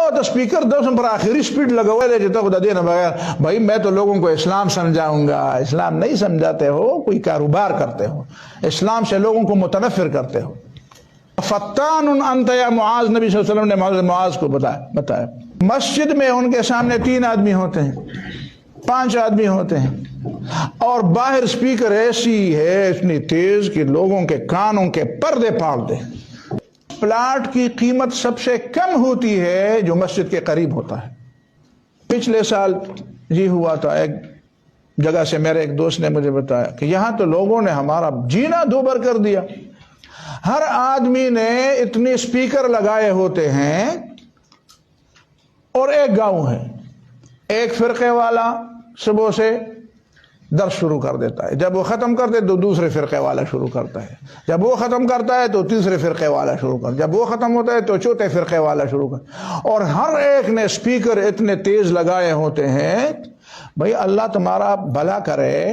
تو اسپیکر دوسروں پر آخری سپیڈ لگا ہوا ہے جتا خدا دینا بغیر بھائی میں تو لوگوں کو اسلام سمجھاؤں گا. اسلام نہیں سمجھاتے ہو, کوئی کاروبار کرتے ہو, اسلام سے لوگوں کو متنفر کرتے ہو. فتان انت یا معاذ, نبی صلی اللہ علیہ وسلم نے معاذ کو بتایا مسجد میں ان کے سامنے 3 آدمی ہوتے ہیں, 5 آدمی ہوتے ہیں, اور باہر اسپیکر ایسی ہے اتنی تیز کہ لوگوں کے کانوں کے پردے پھاڑ دے. پلاٹ کی قیمت سب سے کم ہوتی ہے جو مسجد کے قریب ہوتا ہے. پچھلے سال ہوا تھا, ایک جگہ سے میرے ایک دوست نے مجھے بتایا کہ یہاں تو لوگوں نے ہمارا جینا دوبر کر دیا. ہر آدمی نے اتنے اسپیکر لگائے ہوتے ہیں, اور ایک گاؤں ہے, ایک فرقے والا صبح سے درس شروع کر دیتا ہے, جب وہ ختم کرتے تو دوسرے فرقے والا شروع کرتا ہے, جب وہ ختم کرتا ہے تو تیسرے فرقے والا شروع کرتا ہے, جب وہ ختم ہوتا ہے تو چوتھے فرقے والا شروع کرتا ہے, اور ہر ایک نے اسپیکر اتنے تیز لگائے ہوتے ہیں. بھئی اللہ تمہارا بھلا کرے,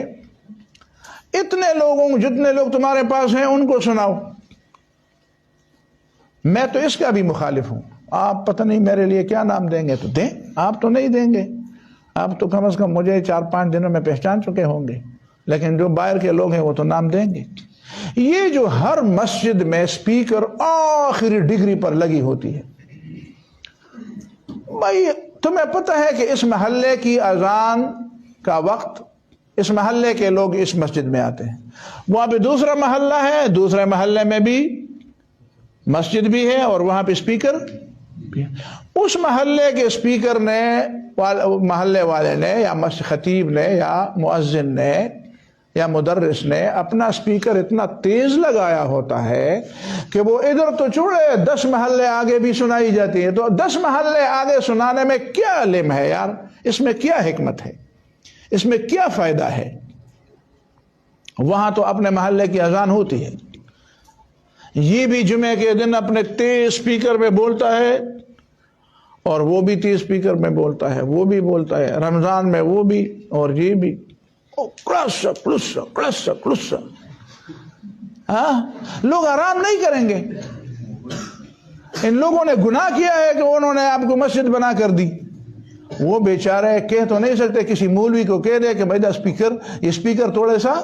اتنے لوگوں جتنے لوگ تمہارے پاس ہیں ان کو سناؤ. میں تو اس کا بھی مخالف ہوں. آپ پتہ نہیں میرے لیے کیا نام دیں گے تو دیں, آپ تو نہیں دیں گے, آپ تو کم از کم مجھے 4-5 دنوں میں پہچان چکے ہوں گے, لیکن جو باہر کے لوگ ہیں وہ تو نام دیں گے. یہ جو ہر مسجد میں اسپیکر آخری ڈگری پر لگی ہوتی ہے, بھائی تمہیں پتہ ہے کہ اس محلے کی اذان کا وقت, اس محلے کے لوگ اس مسجد میں آتے ہیں, وہاں پہ دوسرا محلہ ہے, دوسرے محلے میں بھی مسجد بھی ہے اور وہاں پہ اسپیکر بھی ہے. اس محلے کے اسپیکر نے, محلے والے نے یا خطیب نے یا مؤذن نے یا مدرس نے اپنا اسپیکر اتنا تیز لگایا ہوتا ہے کہ وہ ادھر تو چھوڑے 10 محلے آگے بھی سنائی جاتی ہے. تو 10 محلے آگے سنانے میں کیا علم ہے یار, اس میں کیا حکمت ہے, اس میں کیا فائدہ ہے؟ وہاں تو اپنے محلے کی اذان ہوتی ہے, یہ بھی جمعے کے دن اپنے تیز اسپیکر میں بولتا ہے, اور وہ بھی تیز اسپیکر میں بولتا ہے, وہ بھی بولتا ہے, رمضان میں وہ بھی, اور یہ بھی لوگ آرام نہیں کریں گے. ان لوگوں نے گناہ کیا ہے کہ انہوں نے آپ کو مسجد بنا کر دی. وہ بیچارے کہہ تو نہیں سکتے, کسی مولوی کو کہہ دے کہ بھائی یہ اسپیکر تھوڑا سا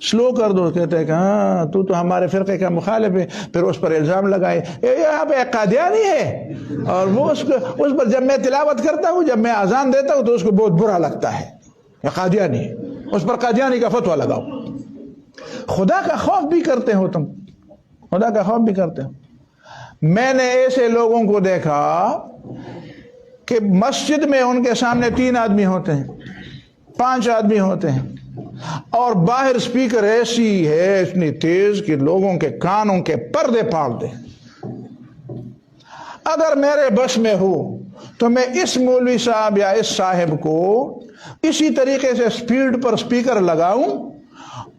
سلو کر دو, کہتے ہیں کہ ہاں تو ہمارے فرقے کا مخالف ہے, پھر اس پر الزام لگائے یہاں پہ ایک قادیانی ہے, اور وہ اس پر جب میں تلاوت کرتا ہوں, جب میں اذان دیتا ہوں تو اس کو بہت برا لگتا ہے, یہ قادیانی ہے, اس پر قادیانی کا فتویٰ لگاؤ. خدا کا خوف بھی کرتے ہو تم, خدا کا خوف بھی کرتے ہو. میں نے ایسے لوگوں کو دیکھا کہ مسجد میں ان کے سامنے 3 آدمی ہوتے ہیں, 5 آدمی ہوتے ہیں, اور باہر اسپیکر ایسی ہے اتنی تیز کہ لوگوں کے کانوں کے پردے پھاڑ دے. اگر میرے بس میں ہو تو میں اس مولوی صاحب یا اس صاحب کو اسی طریقے سے سپیڈ پر اسپیکر لگاؤں,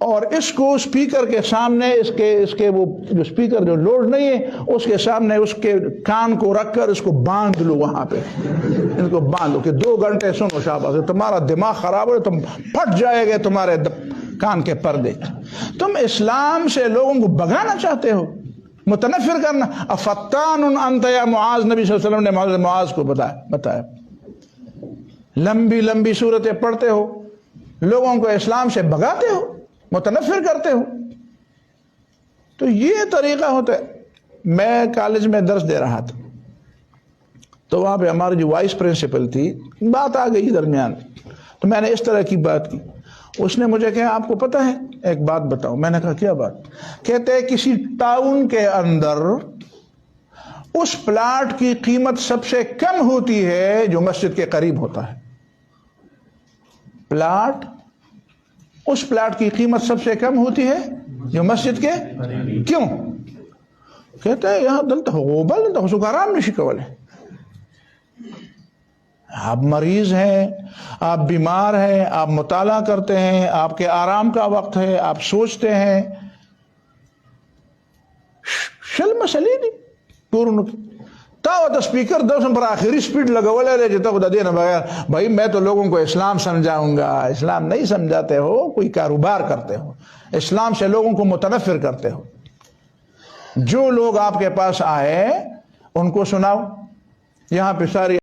اور اس کو اسپیکر کے سامنے اس کے وہ جو اسپیکر جو لوڈ نہیں ہے اس کے سامنے اس کے کان کو رکھ کر اس کو باندھ لو, وہاں پہ اس کو باندھ لو کہ 2 گھنٹے سنو شاباش, تمہارا دماغ خراب ہو, تم پھٹ جائے گے تمہارے کان کے پردے. تم اسلام سے لوگوں کو بھگانا چاہتے ہو, متنفر کرنا. افتان انت یا معاذ, نبی صلی اللہ علیہ وسلم نے معاذ کو بتایا. لمبی لمبی صورتیں پڑھتے ہو, لوگوں کو اسلام سے بھگاتے ہو, متنفر کرتے ہو. تو یہ طریقہ ہوتا ہے. میں کالج میں درس دے رہا تھا, تو وہاں پہ ہماری جو وائس پرنسپل تھی, بات آ گئی درمیان, تو میں نے اس طرح کی بات کی. اس نے مجھے کہا آپ کو پتہ ہے ایک بات بتاؤ. میں نے کہا کیا بات؟ کہتے ہیں کسی ٹاؤن کے اندر اس پلاٹ کی قیمت سب سے کم ہوتی ہے جو مسجد کے قریب ہوتا ہے. اس پلاٹ کی قیمت سب سے کم ہوتی ہے جو مسجد کے, کیوں؟ کہتے ہیں یہاں دلتا غوبل دلتا حسوک آرام نشی کولے. آپ مریض ہیں, آپ بیمار ہیں, آپ مطالعہ کرتے ہیں, آپ کے آرام کا وقت ہے, آپ سوچتے ہیں, شل مسلیدی پورن تاوت اسپیکر دوسروں پر آخری سپیڈ لگا ہوا لے جتا خدا دینا بغیر بھائی میں تو لوگوں کو اسلام سمجھاؤں گا. اسلام نہیں سمجھاتے ہو, کوئی کاروبار کرتے ہو, اسلام سے لوگوں کو متنفر کرتے ہو. جو لوگ آپ کے پاس آئے ان کو سناؤ. یہاں پہ ساری